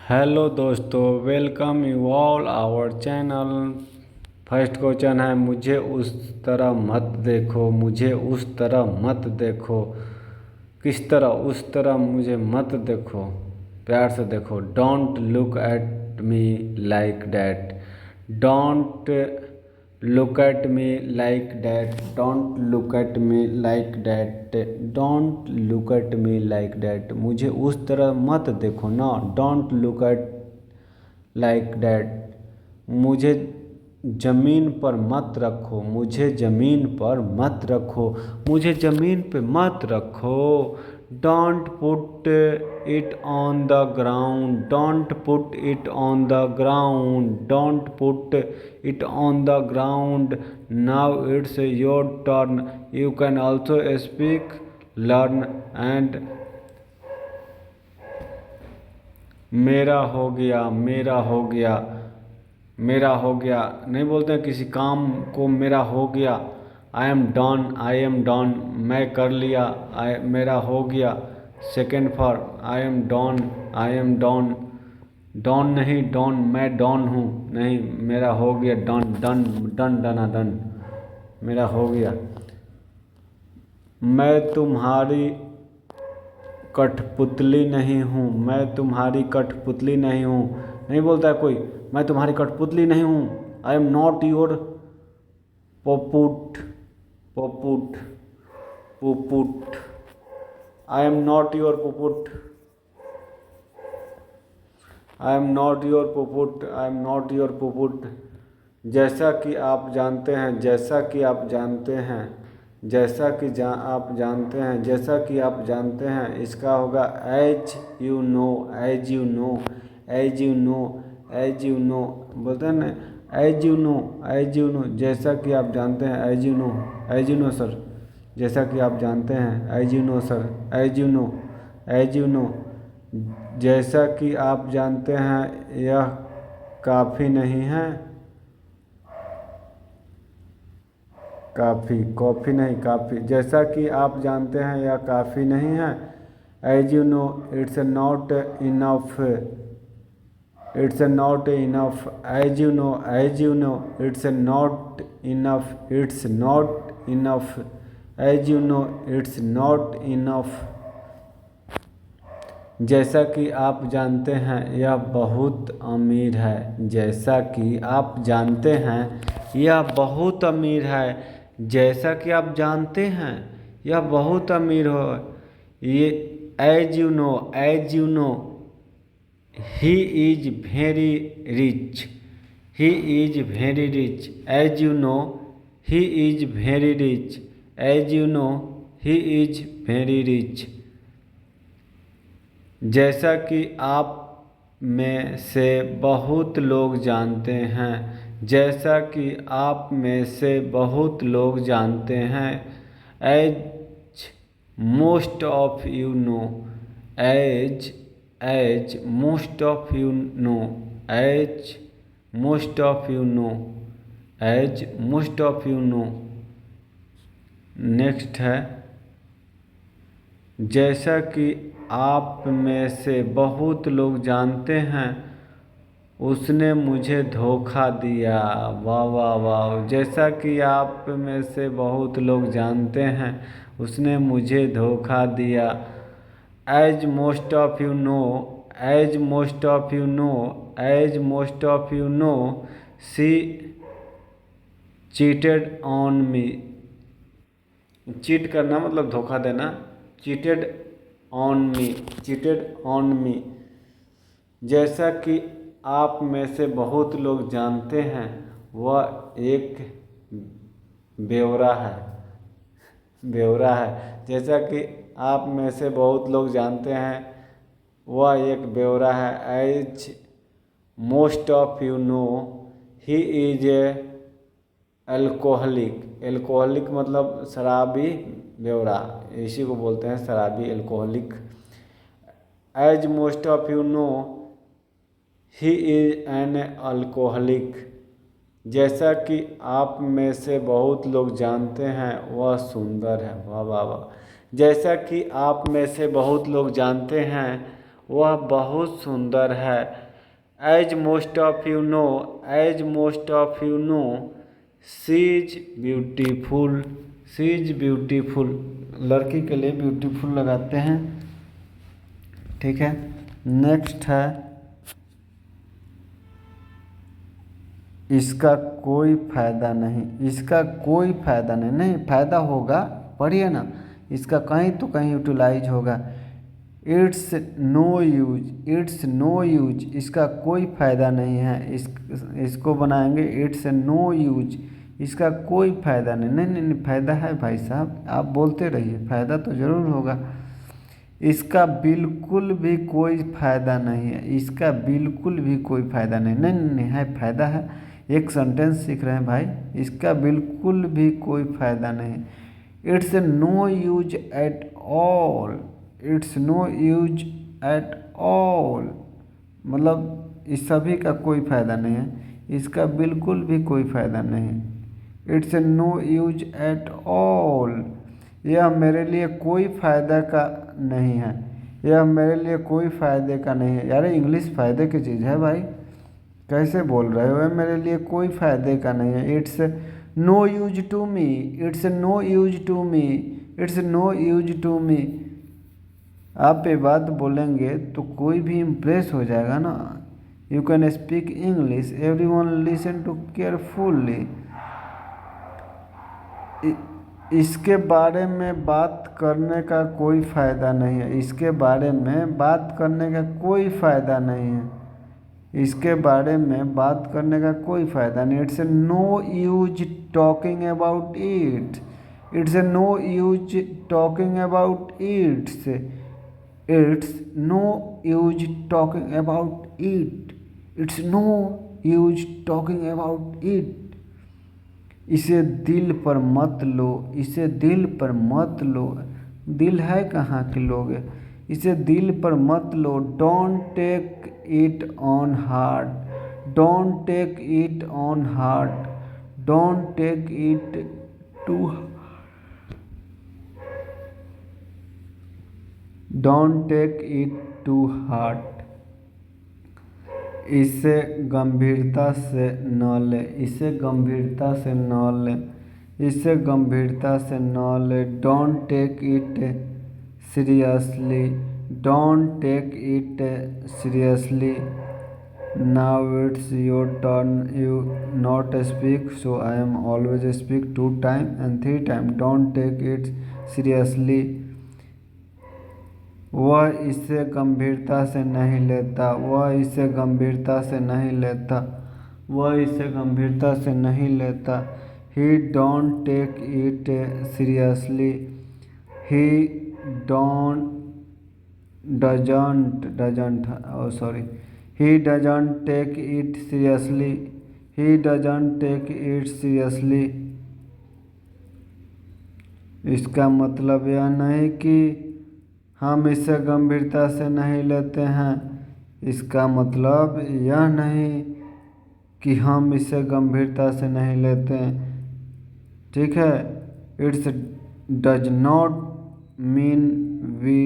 Hello दोस्तों, welcome you all our channel. First question है, मुझे उस तरह मत देखो, मुझे उस तरह मत देखो। किस तरह? उस तरह मुझे मत देखो, प्यार से देखो। Don't look at me like that. Don't look at me like that. Don't look at me like that. Don't look at me like that. मुझे उस तरह मत देखो ना। Don't look at like that. मुझे ज़मीन पर मत रखो, मुझे ज़मीन पर मत रखो, मुझे ज़मीन पे मत रखो। Don't put it on the ground. Don't put it on the ground. Don't put it on the ground. Now it's your turn. You can also speak, learn and. मेरा हो गया, मेरा हो गया, मेरा हो गया नहीं बोलते हैं किसी काम को मेरा हो गया। I am done, I am done, मैं कर लिया, मेरा हो गया। Second for I am done, I am done. Done नहीं, डन, मैं डन हूँ नहीं, मेरा हो गया। डन डन डन डना डन, मेरा हो गया। मैं तुम्हारी कठपुतली नहीं हूँ, मैं तुम्हारी कठपुतली नहीं हूँ। नहीं बोलता है कोई, मैं तुम्हारी कठपुतली नहीं हूँ। I am not your puppet. Puppet, puppet. I am not your puppet. I am not your puppet. I am not your puppet. जैसा कि आप जानते हैं, जैसा कि आप जानते हैं, जैसा कि आप जानते हैं, जैसा कि आप जानते हैं, इसका होगा as you know, as you know, as you know, as you know. बोलते हैं ना, as you know, as you know. जैसा कि आप जानते हैं, as you know, as you know sir. जैसा कि आप जानते हैं, as you know sir, as you know, as you know. जैसा कि आप जानते हैं, यह काफ़ी नहीं है। काफ़ी, कॉफ़ी नहीं, काफ़ी। जैसा कि आप जानते हैं, यह काफ़ी नहीं है। As you know it's not enough. It's not enough. As you know, as you know it's not enough. It's not enough. As you know it's not enough. जैसा कि आप जानते हैं, यह बहुत अमीर है। जैसा कि आप जानते हैं, यह बहुत अमीर है। जैसा कि आप जानते हैं, यह बहुत अमीर हो। ये as you know, as you know, he is very rich. He is very rich. As you know, he is very rich. As you know, he is very rich. जैसा कि आप में से बहुत लोग जानते हैं, जैसा कि आप में से बहुत लोग जानते हैं। As most of you know, as, as most of you know, as most of you know, as most of you know. Next है, जैसा कि आप में से बहुत लोग जानते हैं, उसने मुझे धोखा दिया। वाह वाह वाह। जैसा कि आप में से बहुत लोग जानते हैं, उसने मुझे धोखा दिया। As most of you know, as most of you know, as most of you know, she cheated on me. Cheat करना मतलब धोखा देना। Cheated on me, cheated on me. जैसा कि आप में से बहुत लोग जानते हैं, वह एक बेवड़ा है। बेवड़ा है। जैसा कि आप में से बहुत लोग जानते हैं, वह एक बेवड़ा है। As most of you know, he is a alcoholic. Alcoholic मतलब शराबी, बेवड़ा, इसी को बोलते हैं शराबी, alcoholic. As most of you know, he is an alcoholic. जैसा कि आप में से बहुत लोग जानते हैं, वह सुंदर है। वाह वाह वाह। जैसा कि आप में से बहुत लोग जानते हैं, वह बहुत सुंदर है। As most of you know, as most of you know, she is beautiful, she is beautiful. लड़की के लिए ब्यूटीफुल लगाते हैं। ठीक है, नेक्स्ट है इसका कोई फायदा नहीं, इसका कोई फायदा नहीं, नहीं फायदा होगा, पढ़िए ना, इसका कहीं तो कहीं यूटिलाइज होगा। It's no use, it's no use, इसका कोई फायदा नहीं है। इसको बनाएंगे इट्स नो यूज, इसका कोई फायदा नहीं। नहीं नहीं नहीं, फायदा है भाई साहब, आप बोलते रहिए, फायदा तो ज़रूर होगा। इसका बिल्कुल भी कोई फायदा नहीं है, इसका बिल्कुल भी कोई फायदा नहीं। नहीं नहीं नहीं, है फायदा है। एक सेंटेंस सीख रहे हैं भाई, इसका बिल्कुल भी कोई फायदा नहीं। It's no use at all, it's no use at all, मतलब इस सभी का कोई फायदा नहीं है, इसका बिल्कुल भी कोई फायदा नहीं है। It's no use at all, यह मेरे लिए कोई फ़ायदा का नहीं है, यह मेरे लिए कोई फ़ायदे का नहीं है। यार इंग्लिश फ़ायदे की चीज़ है भाई, कैसे बोल रहे हो, मेरे लिए कोई फ़ायदे का नहीं है। It's no use to me, it's no use to me, it's no use to me. आप ये बात बोलेंगे तो कोई भी इम्प्रेस हो जाएगा ना। You can speak English, everyone listen to carefully. इसके बारे में बात करने का कोई फ़ायदा नहीं है, इसके बारे में बात करने का कोई फ़ायदा नहीं है, इसके बारे में बात करने का कोई फ़ायदा नहीं। It's no use talking about it, it's no use talking about it's, it's no use talking about it, it's no use talking about it. इसे दिल पर मत लो, इसे दिल पर मत लो, दिल है कहाँ के लोग, इसे दिल पर मत लो। Don't take it on heart, don't take it on heart, don't take it to, don't take it to heart. इसे गंभीरता से न ले, इसे गंभीरता से न ले, इसे गंभीरता से न ले। Don't take it seriously, don't take it seriously. Now it's your turn, you not speak so I am always speak 2 times and 3 times। Don't take it seriously. वह इसे गंभीरता से नहीं लेता, वह इसे गंभीरता से नहीं लेता, वह इसे गंभीरता से नहीं लेता। He don't take it seriously, he don't doesn't sorry, he doesn't take it seriously, he doesn't take it seriously. इसका मतलब यह नहीं कि हम इसे गंभीरता से नहीं लेते हैं, इसका मतलब यह नहीं कि हम इसे गंभीरता से नहीं लेते हैं। ठीक है, it's does not mean we